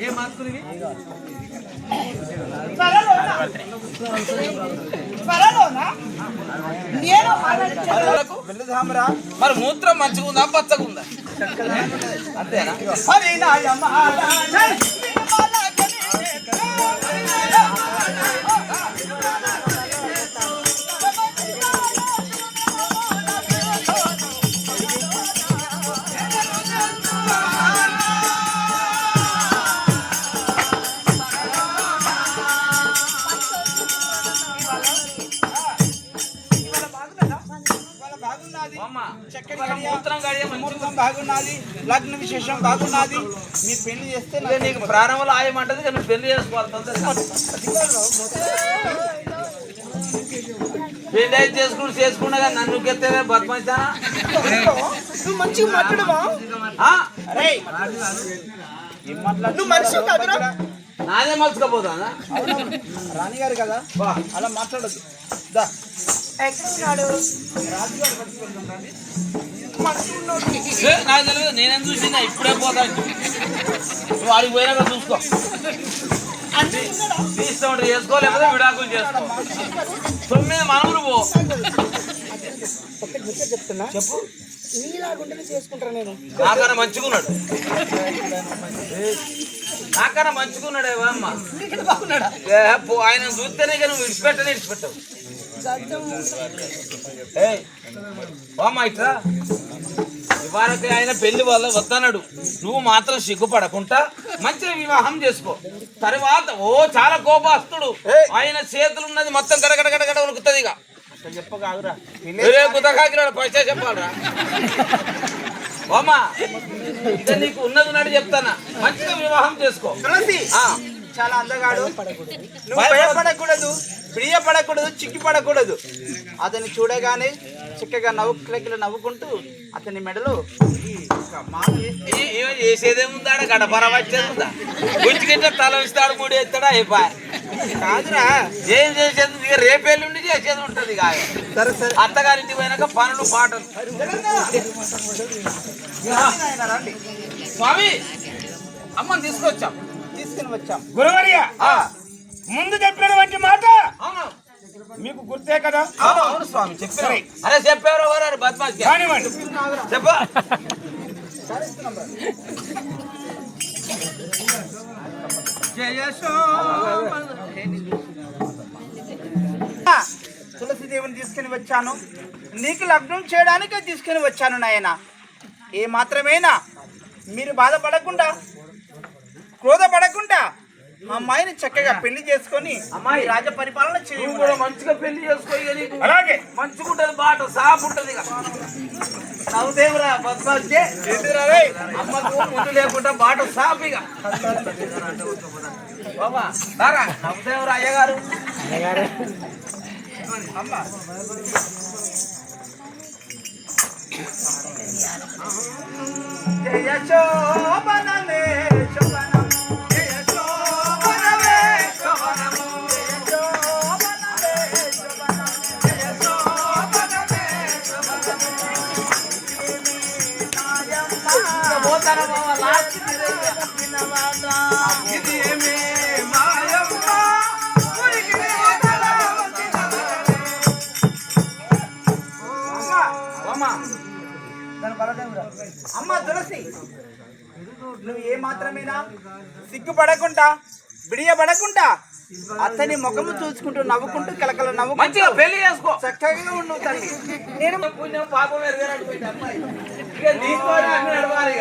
ఏ మార్కునివి మరి మూత్రం మంచిగా ఉందా పచ్చగా ఉందా అంతేనా బాగున్నది, లగ్న విశేషం బాగున్నది. మీరు పెళ్లి చేస్తే నీకు ప్రారంభంలో ఆయమంటది నువ్వు పెళ్లి చేసుకోవాలి. పెళ్లి అయితే చేసుకున్నా కానీ నన్ను ఎత్తే బద్మాయిస్తానా నువ్వు మంచిగా మాట్లాడవా? నువ్వు మనిషి కాదురా, నాదే మలుచుకోపోతానా? రాణిగారు కదా అలా మాట్లాడద్దు. నాకు తెలియదు, నేనేం చూసినా ఇప్పుడే పోతా. నువ్వు వాడికి పోయినాక చూసుకో. ఇష్టం ఉంటే చేసుకో, లేకపోతే విడాకులు చేసుకో. 9 మనములు పో. చెప్తున్నా చెప్పు. నీలాగుంటేనే చేసుకుంటారా? నేను నాకన్నా మంచుకున్నాడు, నాకన్నా మంచుకున్నాడు. అమ్మ ఆయన చూస్తేనే నువ్వు విడిచిపెట్టవు. అమ్మ ఇట్లా ఇవాళకి ఆయన పెళ్లి వల్ల వద్దన్నాడు. నువ్వు మాత్రం సిగ్గుపడకుండా మంచిగా వివాహం చేసుకో. తర్వాత చాలా కోపస్తుడు ఆయన చేతులు ఉన్నది మొత్తం గడగడగడగడ ఉరుకుతుంది. ఇక చెప్పగాదురా కుదకాకిరాడు పైసా చెప్పాలరా అమ్మా. ఇక నీకు ఉన్నది ఉన్నట్టు చెప్తానా, మంచిగా వివాహం చేసుకో. చాలా అందగాడు, నువ్వు భయపడకూడదు, ప్రియపడకూడదు, చిక్కిపడకూడదు. అతన్ని చూడగానే చక్కగా నవ్వుకుంటూ అతని మెడలో చేసేదేముందా? గడపర వచ్చేది గుంజికిట్ట తల ఇస్తాడు, మూడు ఎత్తాడా అయిపోయా. కాదురా ఏం చేసేది? ఇక రేపేళ్ళుండి చేసేది ఉంటది. సరే సరే, అత్తగారింటికి పోయినాక పనులు పాటలు. స్వామి అమ్మని తీసుకొచ్చాం. గురువర్య ముందు చెప్పినటువంటి మాట మీకు గుర్తే కదా? అవును స్వామి చెప్పారు. అరే చెప్పారు ఎవరు బద్మాష్ కానివ్వండి చెప్ప. తులసిదేవిని తీసుకుని వచ్చాను, నీకు లగ్నం చేయడానికే తీసుకుని వచ్చాను నాయన. ఏ మాత్రమేనా మీరు బాధపడకుండా, క్రోధపడకుండా అమ్మాయిని చక్కగా పెళ్లి చేసుకొని అమ్మాయి రాజ పరిపాలన చేయ. మంచిగా పెళ్లి చేసుకోవాలి. అలాగే మంచిగా ఉంటది, బాట సాఫ్ ఉంటది. నవ్వుదేవురా బద్మాష్, అమ్మకు ముందు లేకుండా బాట సాఫ్. ఇక బాబా నవ్వుదేవురా అయ్యగారు. అమ్మ జయ శోభనమే శోభనము, జయ శోభనమే శోభనము, జయ శోభనమే శోభనము, జయ శోభనమే శోభనము. పోతారా బాబా లాస్ట్ ఇది ఏమే మాయమ్మ అమ్మ తులసి, నువ్వు ఏ మాత్రమేనా సిగ్గుపడకుండా, బిడియపడకుండా అతని ముఖము చూసుకుంటూ నవ్వుకుంటూ కలకల నవ్వు మంచిగా పెళ్లి చేసుకో. చక్కగా ఉన్నావు తల్లి. నేను పుణ్యం పాపం ఎరగనట్టు అమ్మాయి. ఇక దీంతో అన్ని నడవాలి.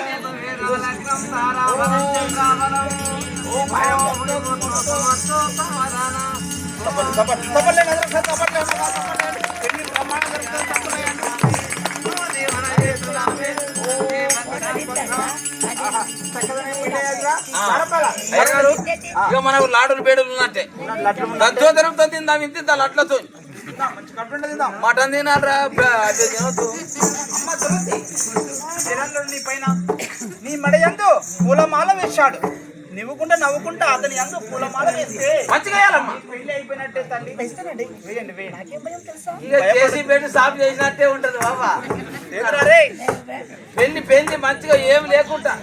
ఇక మనకు లాడులు బేడులు ఉన్నట్టే. దంతో తిరుగుతుంది ఇంత లట్లతో మటన్ తినాలరా. నీ పైన నీ మడయందు పూలమాల వేశాడు, నవ్వుకుంటా అతని అందు పూలమాల వేస్తే మంచిగా పెళ్లి అయిపోయినట్టే తల్లి. వేయండి చేసి పెట్టి సాఫ్ చేసినట్టే ఉంటది బాబా. రే పెళ్లి మంచిగా ఏమి లేకుండా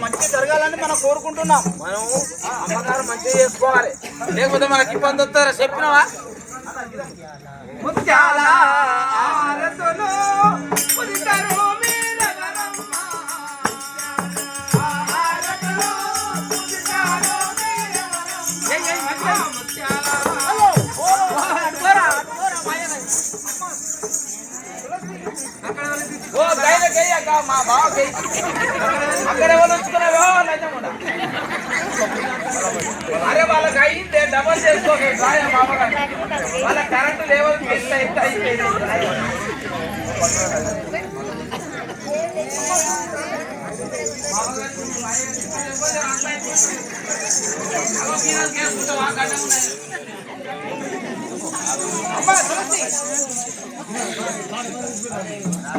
మంచి జరగాలని మనం కోరుకుంటున్నాం. మనం అమ్మగారు మంచిగా చేసుకోవాలి, లేకపోతే మనకి ఇబ్బంది వస్తారా చెప్పినావా? ముత్యాల ఆరతులు పురితరు మీరగరమ్మ. ఆరతులు పురితరు మీరగరమ్మ. ముత్యాల ఓ గైలకయ్యాక మా బావకి అక్కడ ఎవరు ఉంచుకున్నావో నిజముడా? అరే వాళ్ళకి అయిందే డబల్ చేసుకోక సాయం బాబగారు, వాళ్ళ కరెంటు లేవల్ ఎంత అయిపోయింది.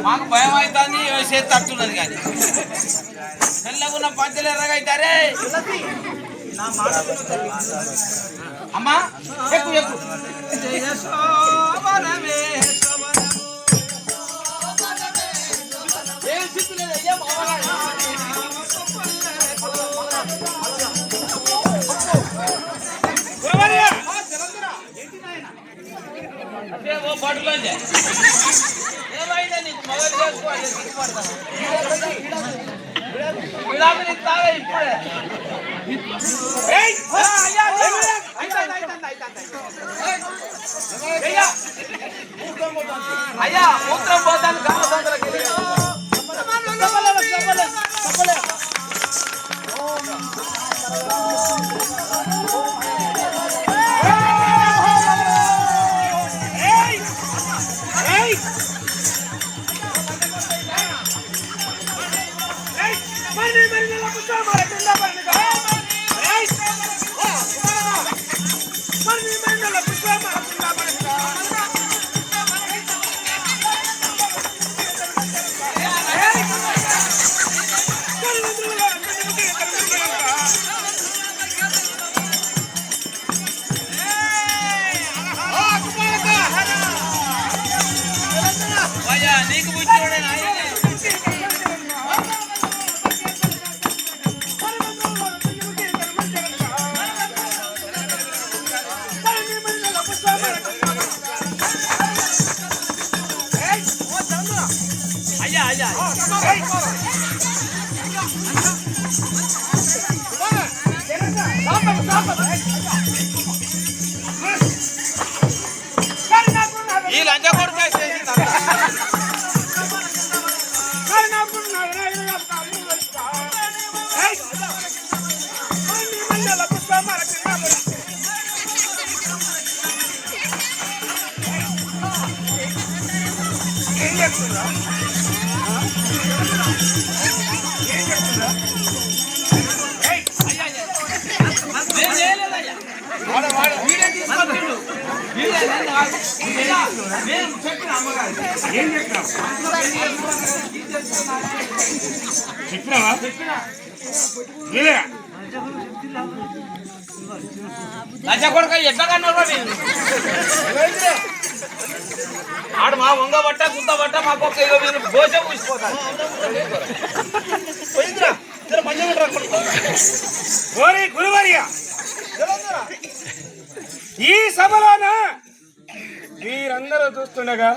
మాకు భయం అవుతుంది, చేతి తట్టున్నది కానీ తెల్లగున్న పంచలు ఎర్రగైతారే. అమ్మా ఎక్కు ఎక్కు. పట్టుకోండి ఏమైందా నీకు మొదలు చేసుకోవాలి ఇస్తావే ఇప్పుడే. అయ్యా మూత్రం పోతాను కామసంతలకి. నీకు బుద్ధి అయ్యా అయ్యా ఈ లంచ కొడుకు లంచ కొడుక ఎట్లా కన్నారు ఆడు మా వంగ బట్ట గుంత బట్ట మాకు ఒక గోచ ఊసిపోతాడు. గురువర్య ఈ సభలోన మీరందరూ చూస్తుండగా